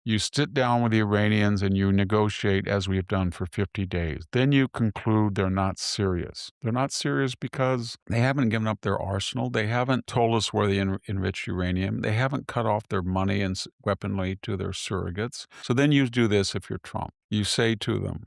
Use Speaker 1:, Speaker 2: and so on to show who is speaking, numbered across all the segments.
Speaker 1: You sit down with the Iranians and you negotiate as we have done for 50 days. Then you conclude they're not serious. They're not serious because they haven't given up their arsenal. They haven't told us where they enriched uranium. They haven't cut off their money and weaponry to their surrogates. So then you do this if you're Trump. You say to them,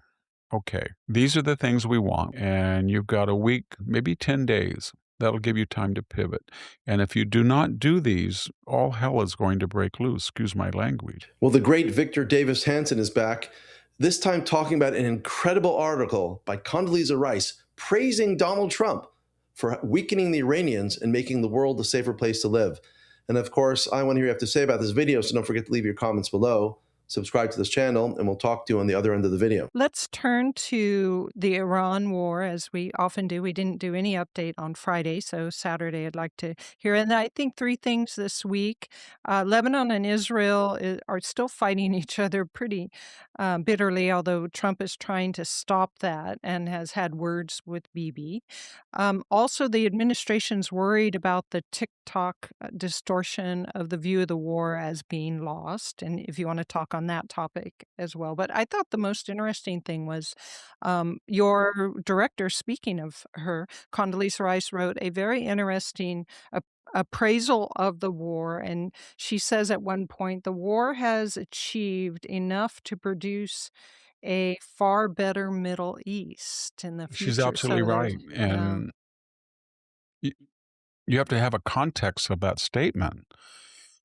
Speaker 1: okay, these are the things we want, and you've got a week, maybe 10 days. That'll give you time to pivot. And if you do not do these, all hell is going to break loose. Excuse my language.
Speaker 2: Well, the great Victor Davis Hanson is back, this time talking about an incredible article by Condoleezza Rice praising Donald Trump for weakening the Iranians and making the world a safer place to live. And of course, I want to hear what you have to say about this video, so don't forget to leave your comments below. Subscribe to this channel, and we'll talk to you on the other end of the video.
Speaker 3: Let's turn to the Iran war, as we often do. We didn't do any update on Friday, so Saturday I'd like to hear. And I think three things this week. Lebanon and Israel are still fighting each other pretty bitterly, although Trump is trying to stop that and has had words with Bibi. Also, the administration's worried about the TikTok distortion of the view of the war as being lost. And if you want to talk on that topic as well. But I thought the most interesting thing was your director, speaking of her, Condoleezza Rice, wrote a very interesting appraisal of the war. And she says at one point, the war has achieved enough to produce a far better Middle East in the
Speaker 1: She's
Speaker 3: future.
Speaker 1: absolutely
Speaker 3: So there's,
Speaker 1: right.
Speaker 3: yeah.
Speaker 1: And y you have to have a context of that statement.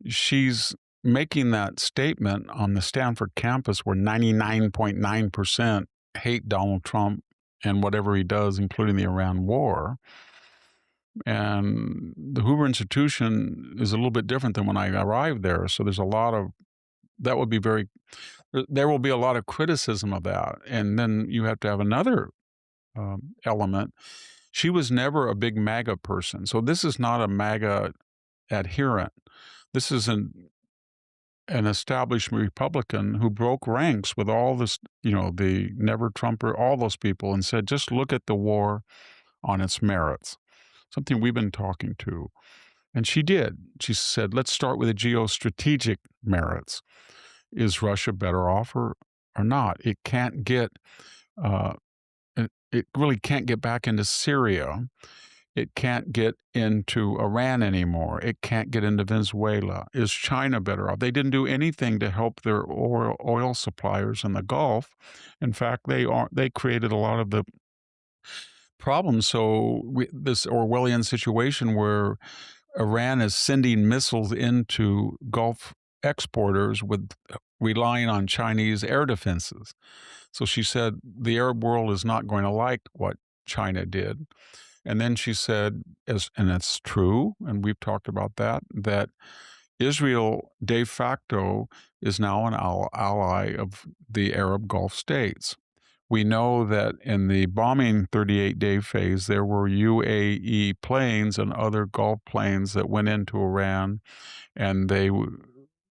Speaker 1: She's making that statement on the Stanford campus where 99.9% hate Donald Trump and whatever he does, including the Iran war. And the Hoover Institution is a little bit different than when I arrived there. So there's a lot of that would be very there will be a lot of criticism of that. And then you have to have another element. She was never a big MAGA person. So this is not a MAGA adherent. This is an established Republican who broke ranks with all this, the never Trumper, all those people, and said, just look at the war on its merits, something we've been talking to. And she did. She said, let's start with the geostrategic merits. Is Russia better off or not? It can't get, uh, it really can't get back into Syria. It can't get into Iran anymore. It can't get into Venezuela. Is China better off? They didn't do anything to help their oil suppliers in the Gulf. In fact, they created a lot of the problems. So this Orwellian situation where Iran is sending missiles into Gulf exporters with relying on Chinese air defenses. So she said the Arab world is not going to like what China did. And then she said, and it's true, and we've talked about that Israel de facto is now an ally of the Arab Gulf states. We know that in the bombing 38-day phase, there were UAE planes and other Gulf planes that went into Iran, and they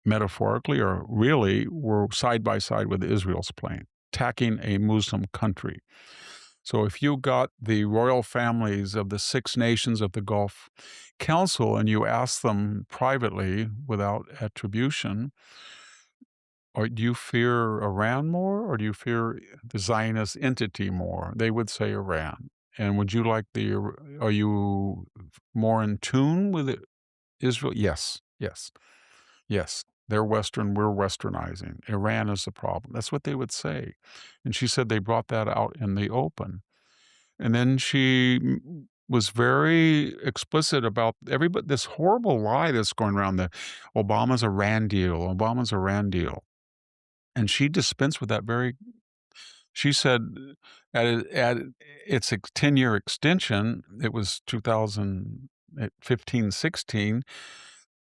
Speaker 1: metaphorically or really were side by side with Israel's plane, attacking a Muslim country. So if you got the royal families of the 6 nations of the Gulf Council and you ask them privately without attribution, or do you fear Iran more or do you fear the Zionist entity more? They would say Iran. And would you like are you more in tune with Israel? Yes, yes, yes. They're Western, we're Westernizing. Iran is the problem. That's what they would say. And she said they brought that out in the open. And then she was very explicit about this horrible lie that's going around that Obama's Iran deal, Obama's Iran deal. And she dispensed with that she said at its 10-year extension, it was 2015, 16,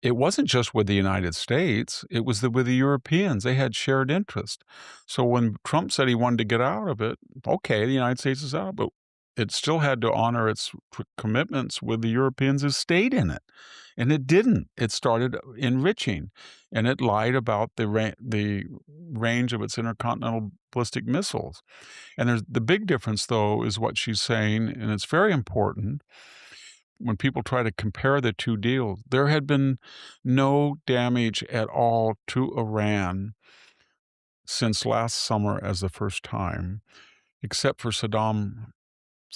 Speaker 1: it wasn't just with the United States, it was with the Europeans. They had shared interest. So when Trump said he wanted to get out of it, okay, the United States is out, but it still had to honor its commitments with the Europeans who stayed in it. And it didn't. It started enriching, and it lied about the range of its intercontinental ballistic missiles. And the big difference, though, is what she's saying, and it's very important. when people try to compare the 2 deals, there had been no damage at all to Iran since last summer as the first time, except for Saddam's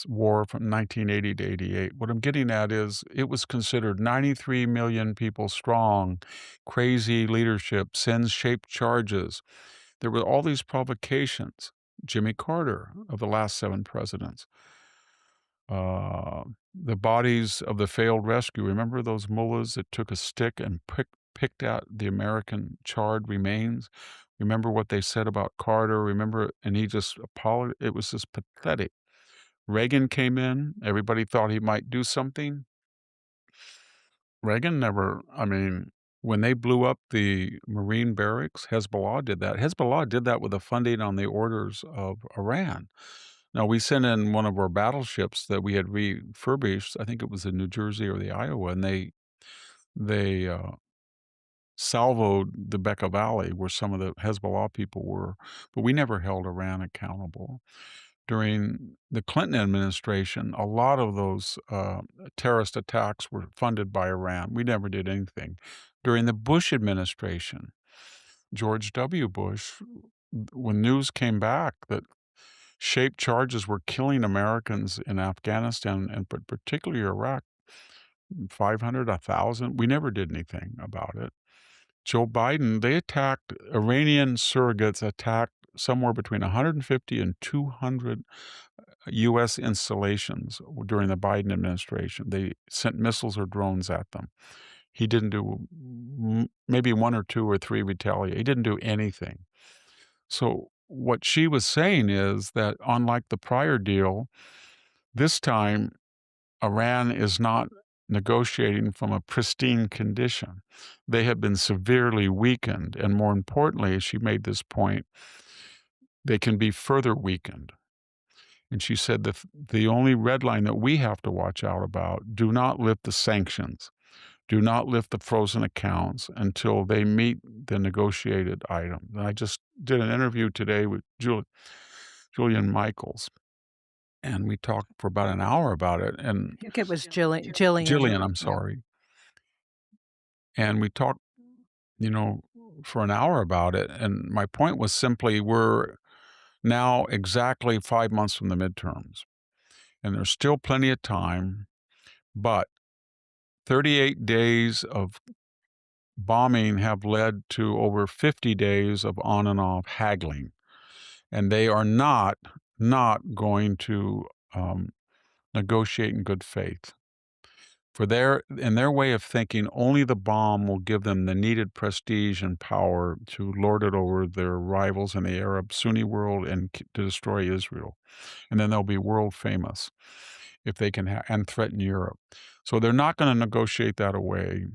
Speaker 1: war from 1980 to '88. What I'm getting at is it was considered 93 million people strong, crazy leadership, sends shaped charges. There were all these provocations. Jimmy Carter of the last 7 presidents. The bodies of the failed rescue. Remember those mullahs that took a stick and picked out the American charred remains? Remember what they said about Carter? Remember, and he just apologized. It was just pathetic. Reagan came in. Everybody thought he might do something. Reagan never, I mean, when they blew up the Marine barracks, Hezbollah did that. Hezbollah did that with the funding on the orders of Iran. Now, we sent in one of our battleships that we had refurbished. I think it was in New Jersey or the Iowa, and they salvoed the Bekaa Valley where some of the Hezbollah people were, but we never held Iran accountable. During the Clinton administration, a lot of those terrorist attacks were funded by Iran. We never did anything. During the Bush administration, George W. Bush, when news came back that shaped charges were killing Americans in Afghanistan and particularly Iraq, 500, 1,000, we never did anything about it. Joe Biden, they attacked Iranian surrogates, attacked somewhere between 150 and 200 U.S. installations during the Biden administration. They sent missiles or drones at them. He didn't do maybe 1 or 2 or 3 retaliate. He didn't do anything. So what she was saying is that unlike the prior deal, this time Iran is not negotiating from a pristine condition. They have been severely weakened, and more importantly, she made this point, they can be further weakened. And she said the only red line that we have to watch out about, do not lift the sanctions. Do not lift the frozen accounts until they meet the negotiated items. And I just did an interview today with Julian Michaels, and we talked for about an hour about it. And
Speaker 3: I think it was Jillian.
Speaker 1: Jillian, I'm
Speaker 3: Yeah.
Speaker 1: sorry. And we talked, you know, for an hour about it. And my point was simply we're now exactly 5 months from the midterms, and there's still plenty of time, but 38 days of bombing have led to over 50 days of on and off haggling, and they are not going to negotiate in good faith. In their way of thinking, only the bomb will give them the needed prestige and power to lord it over their rivals in the Arab Sunni world and to destroy Israel. And then they'll be world famous if they can and threaten Europe. So they're not going to negotiate that away.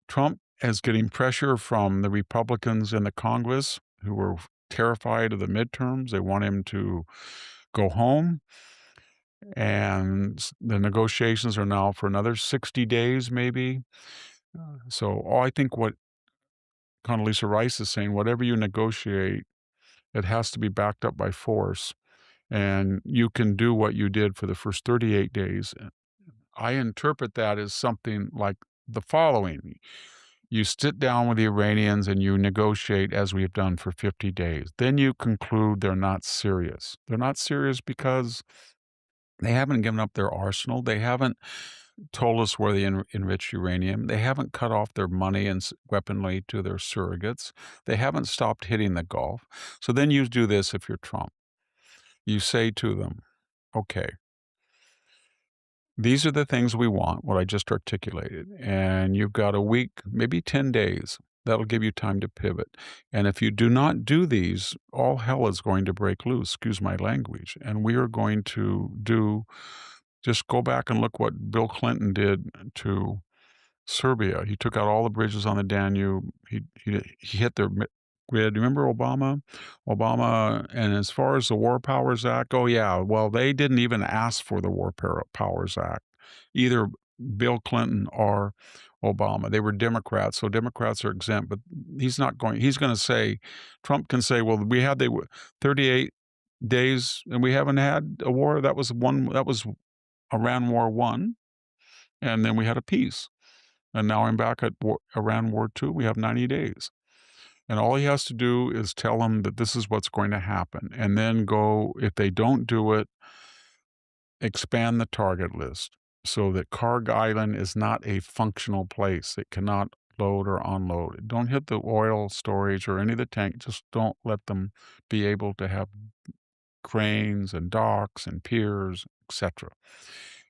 Speaker 1: Trump is getting pressure from the Republicans in the Congress who are terrified of the midterms. They want him to go home. And the negotiations are now for another 60 days, maybe. So I think what Condoleezza Rice is saying, whatever you negotiate, it has to be backed up by force. And you can do what you did for the first 38 days. I interpret that as something like the following. You sit down with the Iranians and you negotiate as we have done for 50 days. Then you conclude they're not serious. They're not serious because they haven't given up their arsenal. They haven't told us where they enrich uranium. They haven't cut off their money and weaponry to their surrogates. They haven't stopped hitting the Gulf. So then you do this if you're Trump. You say to them, okay, these are the things we want, what I just articulated, and you've got a week, maybe 10 days. That'll give you time to pivot. And if you do not do these, all hell is going to break loose, excuse my language. And we are going to just go back and look what Bill Clinton did to Serbia. He took out all the bridges on the Danube. He hit their grid. Remember Obama? And as far as the War Powers Act, oh yeah, well they didn't even ask for the War Powers Act, either Bill Clinton or Obama. They were Democrats, so Democrats are exempt. But he's not going. He's going to say, Trump can say, well, we had the 38 days and we haven't had a war. That was Iran War 1. and then we had a peace. And now I'm back at Iran War II. We have 90 days. And all he has to do is tell them that this is what's going to happen. And then go, if they don't do it, expand the target list so that Karg Island is not a functional place. It cannot load or unload. Don't hit the oil storage or any of the tank. Just don't let them be able to have cranes and docks and piers, etc.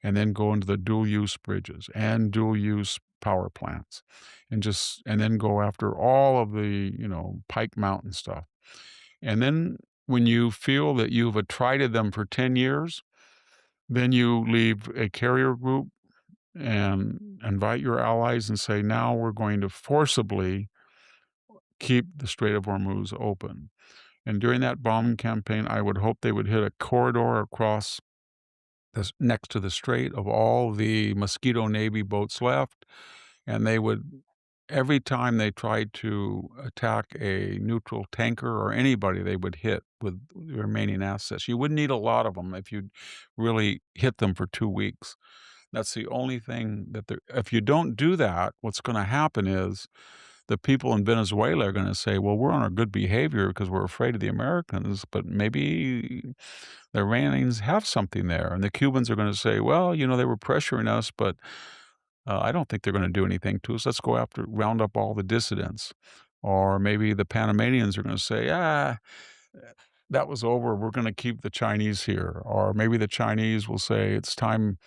Speaker 1: And then go into the dual use bridges and dual use power plants and then go after all of the, Pike Mountain stuff. And then when you feel that you've attrited them for 10 years, then you leave a carrier group and invite your allies and say, now we're going to forcibly keep the Strait of Hormuz open. And during that bombing campaign, I would hope they would hit a corridor across next to the strait of all the Mosquito Navy boats left. And they would, every time they tried to attack a neutral tanker or anybody, they would hit with the remaining assets. You wouldn't need a lot of them if you really hit them for 2 weeks. That's the only thing if you don't do that, what's going to happen is the people in Venezuela are going to say, well, we're on our good behavior because we're afraid of the Americans, but maybe the Iranians have something there. And the Cubans are going to say, well, they were pressuring us, but I don't think they're going to do anything to us. Let's go round up all the dissidents. Or maybe the Panamanians are going to say, that was over. We're going to keep the Chinese here. Or maybe the Chinese will say it's time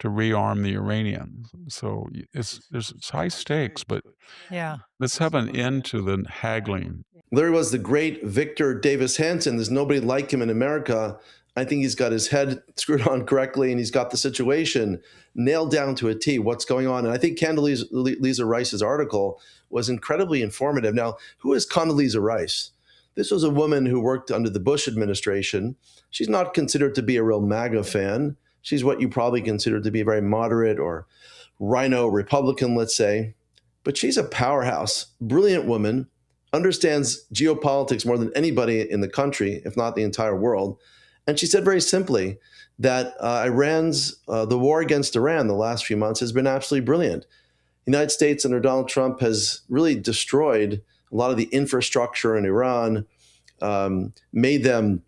Speaker 1: to rearm the Iranians. So it's high stakes, but
Speaker 3: Yeah.
Speaker 1: let's have an end to the haggling.
Speaker 2: There was the great Victor Davis Hanson. There's nobody like him in America. I think he's got his head screwed on correctly, and he's got the situation nailed down to a T. What's going on? And I think Condoleezza Rice's article was incredibly informative. Now, who is Condoleezza Rice? This was a woman who worked under the Bush administration. She's not considered to be a real MAGA fan. She's what you probably consider to be a very moderate or rhino Republican, let's say. But she's a powerhouse, brilliant woman, understands geopolitics more than anybody in the country, if not the entire world. And she said very simply that the war against Iran the last few months has been absolutely brilliant. The United States under Donald Trump has really destroyed a lot of the infrastructure in Iran, made them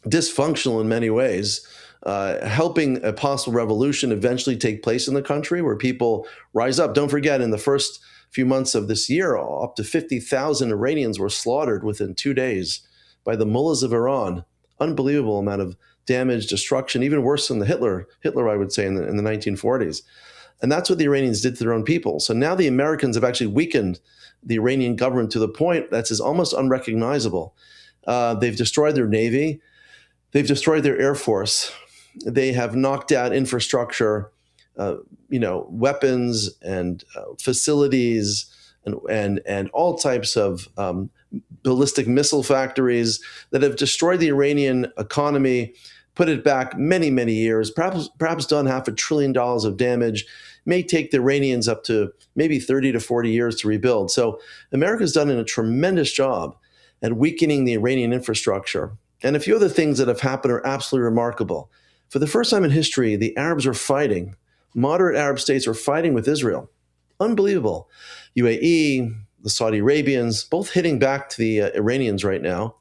Speaker 2: dysfunctional in many ways, helping a possible revolution eventually take place in the country where people rise up. Don't forget, in the first few months of this year, up to 50,000 Iranians were slaughtered within 2 days by the mullahs of Iran. Unbelievable amount of damage, destruction, even worse than Hitler, I would say, in the 1940s. And that's what the Iranians did to their own people. So now the Americans have actually weakened the Iranian government to the point that's almost unrecognizable. They've destroyed their navy. They've destroyed their air force. They have knocked out infrastructure, weapons and facilities and all types of ballistic missile factories that have destroyed the Iranian economy, put it back many, many years, perhaps done $500 billion of damage. May take the Iranians up to maybe 30 to 40 years to rebuild. So America's done a tremendous job at weakening the Iranian infrastructure. And a few other things that have happened are absolutely remarkable. For the first time in history, the Arabs are fighting. Moderate Arab states are fighting with Israel. Unbelievable. UAE, the Saudi Arabians, both hitting back to the Iranians right now,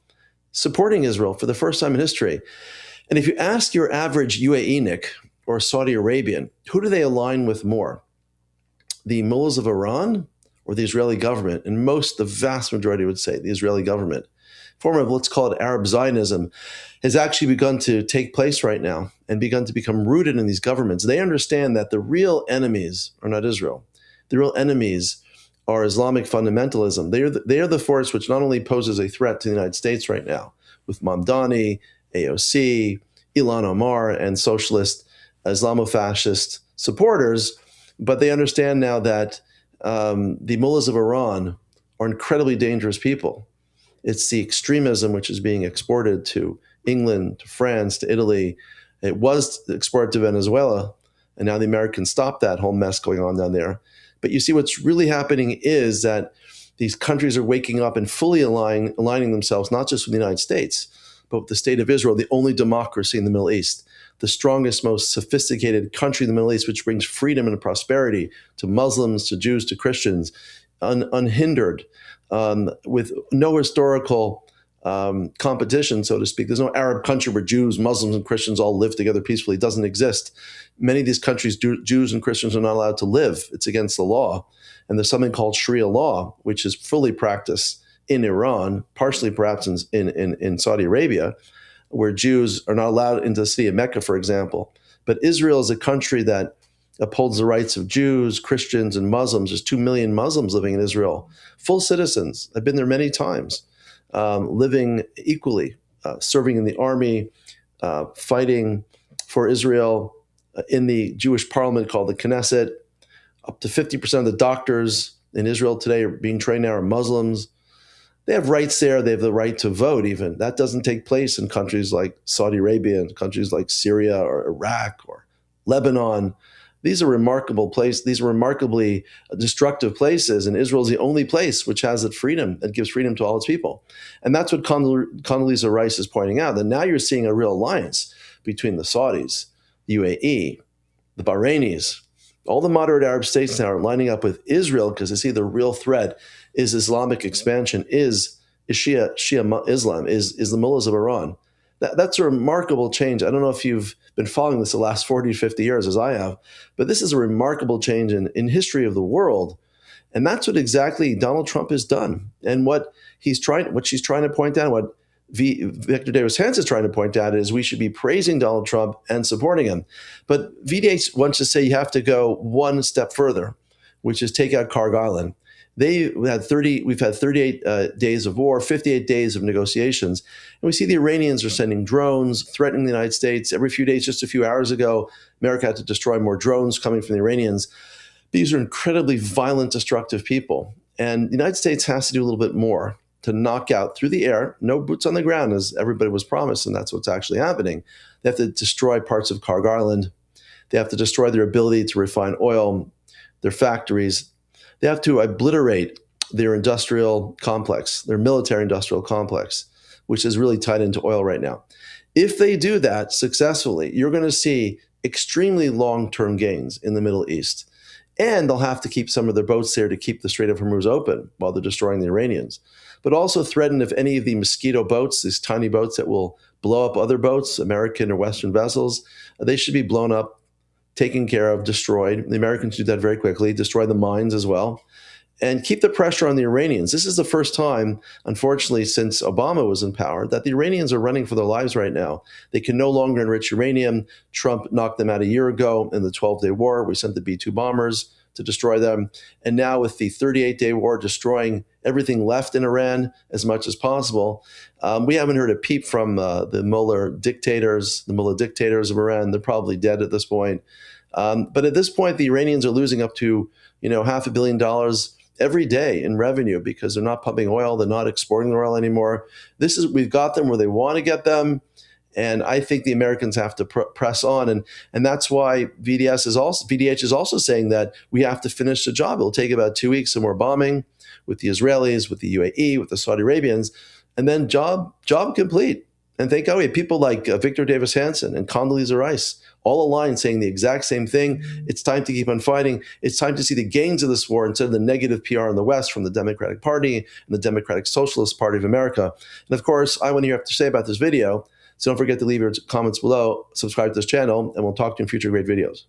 Speaker 2: supporting Israel for the first time in history. And if you ask your average UAE-nick or Saudi Arabian, who do they align with more? The mullahs of Iran or the Israeli government? And the vast majority would say the Israeli government. Form of, let's call it Arab Zionism, has actually begun to take place right now and begun to become rooted in these governments. They understand that the real enemies are not Israel. The real enemies are Islamic fundamentalism. They are the force which not only poses a threat to the United States right now with Mamdani, AOC, Ilhan Omar, and socialist Islamofascist supporters, but they understand now that the mullahs of Iran are incredibly dangerous people. It's the extremism which is being exported to England, to France, to Italy. It was exported to Venezuela, and now the Americans stopped that whole mess going on down there. But you see, what's really happening is that these countries are waking up and fully aligning themselves, not just with the United States, but with the state of Israel, the only democracy in the Middle East, the strongest, most sophisticated country in the Middle East, which brings freedom and prosperity to Muslims, to Jews, to Christians, unhindered, with no historical competition, so to speak. There's no Arab country where Jews, Muslims, and Christians all live together peacefully. It doesn't exist. Many of these countries, Jews and Christians are not allowed to live. It's against the law. And there's something called Sharia law, which is fully practiced in Iran, partially perhaps in Saudi Arabia, where Jews are not allowed into the city of Mecca, for example. But Israel is a country that upholds the rights of Jews, Christians, and Muslims. There's 2 million Muslims living in Israel, full citizens. I've been there many times, living equally, serving in the army, fighting for Israel in the Jewish parliament called the Knesset. Up to 50% of the doctors in Israel today are being trained now are Muslims. They have rights there. They have the right to vote even. That doesn't take place in countries like Saudi Arabia and countries like Syria or Iraq or Lebanon. These are remarkable places. These are remarkably destructive places, and Israel is the only place which has that freedom, that gives freedom to all its people. And that's what Condoleezza Rice is pointing out, that now you're seeing a real alliance between the Saudis, the UAE, the Bahrainis. All the moderate Arab states now are lining up with Israel because they see the real threat is Islamic expansion, is Shia Islam, is the mullahs of Iran. That's a remarkable change. I don't know if you've been following this the last 40 to 50 years as I have, but this is a remarkable change in history of the world. And that's what exactly Donald Trump has done. And what she's trying to point out, what Victor Davis Hanson is trying to point out is we should be praising Donald Trump and supporting him. But VDH wants to say you have to go one step further, which is take out Carg Island. We've had 38 days of war, 58 days of negotiations. And we see the Iranians are sending drones, threatening the United States. Every few days, just a few hours ago, America had to destroy more drones coming from the Iranians. These are incredibly violent, destructive people. And the United States has to do a little bit more to knock out through the air, no boots on the ground, as everybody was promised, and that's what's actually happening. They have to destroy parts of Carg Island. They have to destroy their ability to refine oil, their factories. They have to obliterate their industrial complex, their military industrial complex, which is really tied into oil right now. If they do that successfully, you're going to see extremely long-term gains in the Middle East. And they'll have to keep some of their boats there to keep the Strait of Hormuz open while they're destroying the Iranians. But also threaten if any of the mosquito boats, these tiny boats that will blow up other boats, American or Western vessels, they should be blown up, taken care of, destroyed. The Americans do that very quickly, destroy the mines as well, and keep the pressure on the Iranians. This is the first time, unfortunately, since Obama was in power, that the Iranians are running for their lives right now. They can no longer enrich uranium. Trump knocked them out a year ago in the 12-day war. We sent the B-2 bombers to destroy them. And now with the 38-day war destroying everything left in Iran as much as possible, we haven't heard a peep from the Mullah dictators of Iran. They're probably dead at this point. But at this point, the Iranians are losing up to $500 million every day in revenue because they're not pumping oil, they're not exporting their oil anymore. We've got them where they want to get them. And I think the Americans have to press on. And that's why VDH is also saying that we have to finish the job. It'll take about 2 weeks of more bombing with the Israelis, with the UAE, with the Saudi Arabians, and then job complete. And thank God we have people like Victor Davis Hanson and Condoleezza Rice all aligned saying the exact same thing. It's time to keep on fighting. It's time to see the gains of this war instead of the negative PR in the West from the Democratic Party and the Democratic Socialist Party of America. And of course, I want to hear what you have to say about this video. So don't forget to leave your comments below, subscribe to this channel, and we'll talk to you in future great videos.